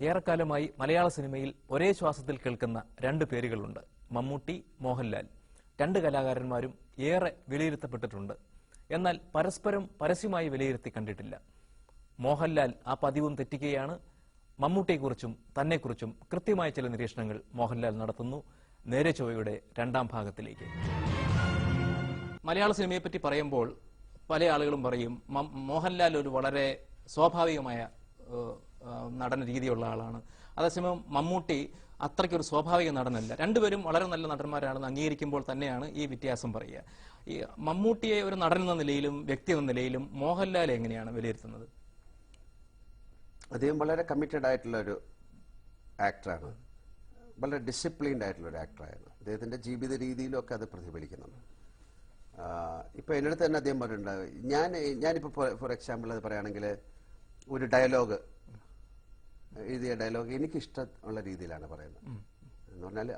ഏറെക്കാലമായി മലയാള സിനിമയിൽ ഒരേ ശ്വാസത്തിൽ കേൾക്കുന്ന രണ്ട് പേരുകളുണ്ട്. മമ്മൂട്ടി, മോഹൻലാൽ. രണ്ട് കലാകാരന്മാരും ഏറെ വിലയിരുത്തപ്പെട്ടിട്ടുണ്ട്. എന്നാൽ പരസ്പരം പരസ്യമായി വിലയിരുത്തി കണ്ടിട്ടില്ല. മോഹൻലാൽ ആ പതിവും തെറ്റിക്കുകയാണ്. മമ്മൂട്ടിയെക്കുറിച്ചും തന്നെക്കുറിച്ചും കൃത്യമായ ചില നിരീക്ഷണങ്ങൾ മോഹൻലാൽ നടത്തുന്നു. നേരെ ചൊവ്വയുടെ രണ്ടാം ഭാഗത്തിലേക്ക്. മലയാള സിനിമയെപ്പറ്റി പറയുമ്പോൾ പല ആളുകളും പറയും മോഹൻലാൽ ഒരു വളരെ സ്വാഭാവികമായ നടന രീതിയുള്ള ആളാണ്. അതേസമയം മമ്മൂട്ടി അത്രയ്ക്കൊരു സ്വാഭാവിക നടനല്ല. രണ്ടുപേരും വളരെ നല്ല നടന്മാരാണെന്ന് അംഗീകരിക്കുമ്പോൾ തന്നെയാണ് ഈ വ്യത്യാസം പറയുക. ഈ മമ്മൂട്ടിയെ ഒരു നടൻ എന്ന നിലയിലും വ്യക്തി എന്ന നിലയിലും മോഹൻലാൽ എങ്ങനെയാണ് വിലയിരുത്തുന്നത്? അദ്ദേഹം വളരെ കമ്മിറ്റഡ് ആയിട്ടുള്ള ഒരു ആക്ടറാണ്. വളരെ ഡിസിപ്ലിൻഡ് ആയിട്ടുള്ള ഒരു ആക്ടറായിരുന്നു. അദ്ദേഹത്തിന്റെ ജീവിത രീതിയിലൊക്കെ അത് പ്രതിഫലിക്കുന്നുണ്ട്. ഇപ്പൊ എന്നടുത്ത് തന്നെ അദ്ദേഹം പറഞ്ഞിട്ടുണ്ട്, ഞാനിപ്പോ ഫോർ എക്സാമ്പിൾ അത് പറയുകയാണെങ്കിൽ ഒരു ഡയലോഗ് എഴുതിയ ഡയലോഗ് എനിക്കിഷ്ടമുള്ള രീതിയിലാണ് പറയുന്നത്. എന്ന് പറഞ്ഞാൽ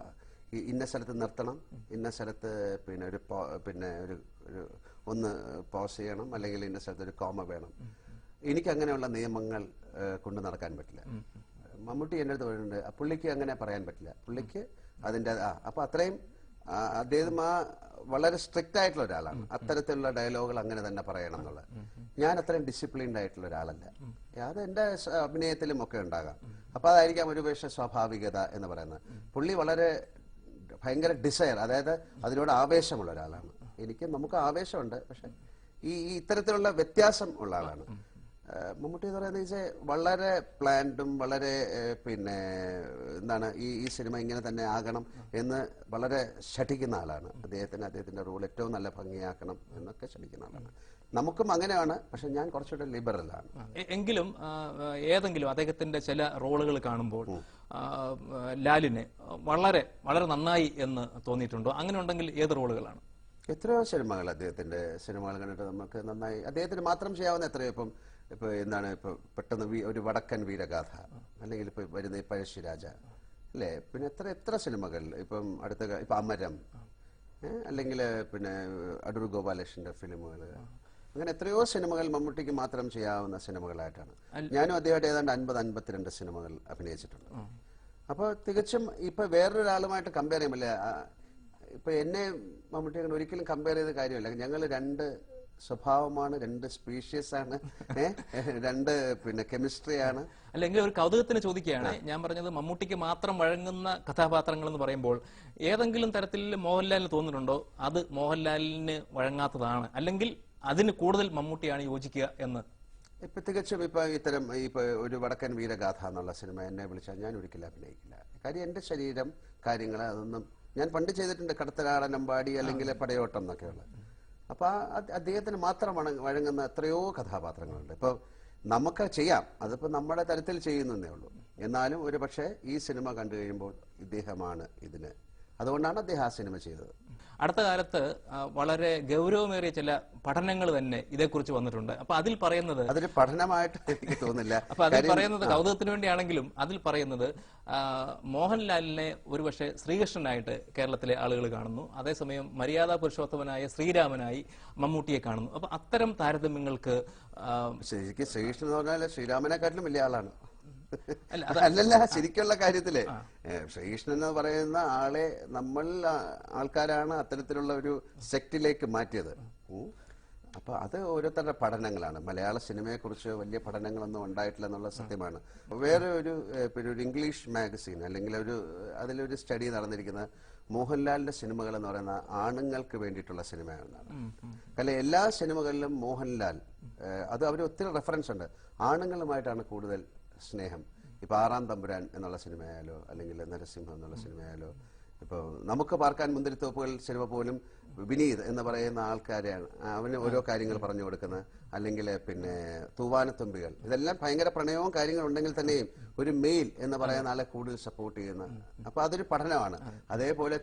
ഇന്ന സ്ഥലത്ത് നിർത്തണം, ഇന്ന സ്ഥലത്ത് പിന്നെ ഒരു ഒന്ന് പോസ് ചെയ്യണം, അല്ലെങ്കിൽ ഇന്ന സ്ഥലത്ത് ഒരു കോമ വേണം. എനിക്ക് അങ്ങനെയുള്ള നിയമങ്ങൾ കൊണ്ടു നടക്കാൻ പറ്റില്ല. മമ്മൂട്ടി എൻ്റെ അടുത്ത് പറയുന്നുണ്ട്, പുള്ളിക്ക് അങ്ങനെ പറയാൻ പറ്റില്ല. പുള്ളിക്ക് അതിൻ്റെ അപ്പൊ അത്രയും അദ്ദേഹം വളരെ സ്ട്രിക്റ്റ് ആയിട്ടുള്ള ഒരാളാണ്. അത്തരത്തിലുള്ള ഡയലോഗുകൾ അങ്ങനെ തന്നെ പറയണം എന്നുള്ളത്. ഞാൻ അത്രയും ഡിസിപ്ലിൻഡ് ആയിട്ടുള്ള ഒരാളല്ല. അത് എന്റെ അഭിനയത്തിലും ഒക്കെ ഉണ്ടാകാം. അപ്പൊ അതായിരിക്കാം ഒരു പക്ഷേ സ്വാഭാവികത എന്ന് പറയുന്നത്. പുള്ളി വളരെ ഭയങ്കര ഡിസയർ, അതായത് അതിനോട് ആവേശമുള്ള ഒരാളാണ്. നമുക്ക് ആവേശമുണ്ട്, പക്ഷെ ഇത്തരത്തിലുള്ള വ്യത്യാസം ഉള്ള ആളാണ്. മമ്മൂട്ടി എന്ന് പറയുന്നത് വളരെ പ്ലാൻഡും വളരെ എന്താണ് ഈ സിനിമ ഇങ്ങനെ തന്നെ ആകണം എന്ന് വളരെ ശഠിക്കുന്ന ആളാണ്. അദ്ദേഹത്തിന്റെ റോൾ ഏറ്റവും നല്ല ഭംഗിയാക്കണം എന്നൊക്കെ ശഠിക്കുന്ന ആളാണ്. നമുക്കും അങ്ങനെയാണ്, പക്ഷെ ഞാൻ കുറച്ചുകൂടെ ലിബറലാണ്. എങ്കിലും ഏതെങ്കിലും അദ്ദേഹത്തിന്റെ ചില റോളുകൾ കാണുമ്പോൾ ലാലിനെ വളരെ വളരെ നന്നായി എന്ന് തോന്നിയിട്ടുണ്ടോ? അങ്ങനെ ഉണ്ടെങ്കിൽ ഏത് റോളുകളാണ്? എത്രയോ സിനിമകൾ, അദ്ദേഹത്തിന്റെ സിനിമകൾ കണ്ടിട്ട് നമുക്ക് നന്നായി, അദ്ദേഹത്തിന് മാത്രം ചെയ്യാവുന്ന എത്രയോ ഇപ്പൊ എന്താണ് പെട്ടെന്ന് ഒരു വടക്കൻ വീരഗാഥ, അല്ലെങ്കിൽ ഇപ്പൊ വരുന്ന പഴശ്ശിരാജ അല്ലേ, പിന്നെ എത്ര സിനിമകൾ, ഇപ്പൊ അമരം, അല്ലെങ്കിൽ അടൂർ ഗോപാലകൃഷ്ണന്റെ ഫിലിമുകൾ, അങ്ങനെ എത്രയോ സിനിമകൾ മമ്മൂട്ടിക്ക് മാത്രം ചെയ്യാവുന്ന സിനിമകളായിട്ടാണ്. ഞാനും അദ്ദേഹമായിട്ട് ഏതാണ്ട് 50-52 സിനിമകൾ അഭിനയിച്ചിട്ടുണ്ട്. അപ്പോൾ തികച്ചും ഇപ്പൊ വേറൊരാളുമായിട്ട് കമ്പയർ ചെയ്യുമ്പോൾ ഇപ്പൊ എന്നെ മമ്മൂട്ടി അങ്ങനെ ഒരിക്കലും കമ്പയർ ചെയ്ത കാര്യമല്ല. ഞങ്ങൾ രണ്ട് സ്വഭാവമാണ്, രണ്ട് സ്പീഷ്യസ് ആണ്, രണ്ട് കെമിസ്ട്രിയാണ്. അല്ലെങ്കിൽ ഒരു കൗതുകത്തിന് ചോദിക്കുകയാണ് ഞാൻ പറഞ്ഞത്, മമ്മൂട്ടിക്ക് മാത്രം വഴങ്ങുന്ന കഥാപാത്രങ്ങൾ എന്ന് പറയുമ്പോൾ ഏതെങ്കിലും തരത്തിൽ മോഹൻലാലിന് തോന്നുന്നുണ്ടോ അത് മോഹൻലാലിന് വഴങ്ങാത്തതാണ്, അല്ലെങ്കിൽ അതിന് കൂടുതൽ മമ്മൂട്ടിയാണ് യോജിക്കുക എന്ന്? ഇപ്പൊ തികച്ചും ഇപ്പൊ ഒരു വടക്കൻ വീരഗാഥ എന്നുള്ള സിനിമ എന്നെ വിളിച്ചാൽ ഞാൻ ഒരിക്കലും അഭിനയിക്കില്ല. കാര്യം എന്റെ ശരീരം കാര്യങ്ങൾ അതൊന്നും ഞാൻ പണ്ട് ചെയ്തിട്ടുണ്ട്. കടത്തനാടനമ്പാടി അല്ലെങ്കിൽ പടയോട്ടം എന്നൊക്കെയുള്ള. അപ്പൊ അദ്ദേഹത്തിന് മാത്രം വഴങ്ങുന്ന എത്രയോ കഥാപാത്രങ്ങളുണ്ട്. ഇപ്പൊ നമുക്ക് ചെയ്യാം, അതിപ്പോ നമ്മുടെ തരത്തിൽ ചെയ്യുന്നതേ ഉള്ളൂ. എന്നാലും ഒരു പക്ഷേ ഈ സിനിമ കണ്ടു കഴിയുമ്പോൾ ഇദ്ദേഹമാണ് ഇതിന്, അതുകൊണ്ടാണ് അദ്ദേഹം ആ സിനിമ ചെയ്തത്. അടുത്ത കാലത്ത് വളരെ ഗൗരവമേറിയ ചില പഠനങ്ങൾ തന്നെ ഇതേക്കുറിച്ച് വന്നിട്ടുണ്ട്. അപ്പൊ അതിൽ പറയുന്നത്, അതൊരു പഠനമായിട്ട് എനിക്ക് തോന്നുന്നില്ല. അപ്പൊ അതിൽ പറയുന്നത് കൗതുകത്തിന് വേണ്ടിയാണെങ്കിലും അതിൽ പറയുന്നത് മോഹൻലാലിനെ ഒരുപക്ഷെ ശ്രീകൃഷ്ണനായിട്ട് കേരളത്തിലെ ആളുകൾ കാണുന്നു, അതേസമയം മര്യാദാ പുരുഷോത്തമനായ ശ്രീരാമനായി മമ്മൂട്ടിയെ കാണുന്നു. അപ്പൊ അത്തരം താരതമ്യങ്ങൾക്ക് ശരിക്കും ശ്രീകൃഷ്ണൻ എന്ന് പറഞ്ഞാൽ ശ്രീരാമനെക്കാട്ടിലും വലിയ ആളാണ്. അല്ലല്ല, ശരിക്കുള്ള കാര്യത്തില് ശ്രീകൃഷ്ണൻ എന്ന് പറയുന്ന ആളെ ആൾക്കാരാണ് അത്തരത്തിലുള്ള ഒരു സെക്റ്റിലേക്ക് മാറ്റിയത്. അപ്പൊ അത് ഓരോരുത്തരുടെ പഠനങ്ങളാണ്. മലയാള സിനിമയെ കുറിച്ച് വലിയ പഠനങ്ങളൊന്നും ഉണ്ടായിട്ടില്ല എന്നുള്ള സത്യമാണ്. വേറെ ഒരു ഇംഗ്ലീഷ് മാഗസീൻ അല്ലെങ്കിൽ അതിലൊരു സ്റ്റഡി നടന്നിരിക്കുന്നത് മോഹൻലാലിന്റെ സിനിമകൾ എന്ന് പറയുന്ന ആണുങ്ങൾക്ക് വേണ്ടിയിട്ടുള്ള സിനിമയാണെന്നാണ്. കാരണം എല്ലാ സിനിമകളിലും മോഹൻലാൽ അവർ ഒത്തിരി റെഫറൻസ് ഉണ്ട്. ആണുങ്ങളുമായിട്ടാണ് കൂടുതൽ സ്നേഹം. ഇപ്പൊ ആറാം തമ്പുരാൻ എന്നുള്ള സിനിമയായാലോ, അല്ലെങ്കിൽ നരസിംഹം എന്നുള്ള സിനിമയായാലോ, ഇപ്പൊ നമുക്ക് പാർക്കാൻ മുന്തിരിത്തോപ്പുകൾ സിനിമ പോലും വിനീത് എന്ന് പറയുന്ന ആൾക്കാരെയാണ്, അവന് ഓരോ കാര്യങ്ങൾ പറഞ്ഞു കൊടുക്കുന്നത്. അല്ലെങ്കിൽ തൂവാനത്തുമ്പികൾ, ഇതെല്ലാം ഭയങ്കര പ്രണയവും കാര്യങ്ങളും ഉണ്ടെങ്കിൽ തന്നെയും ഒരു മെയിൽ എന്ന് പറയുന്ന ആളെ കൂടുതൽ സപ്പോർട്ട് ചെയ്യുന്ന. അപ്പൊ അതൊരു പഠനമാണ്. അതേപോലെ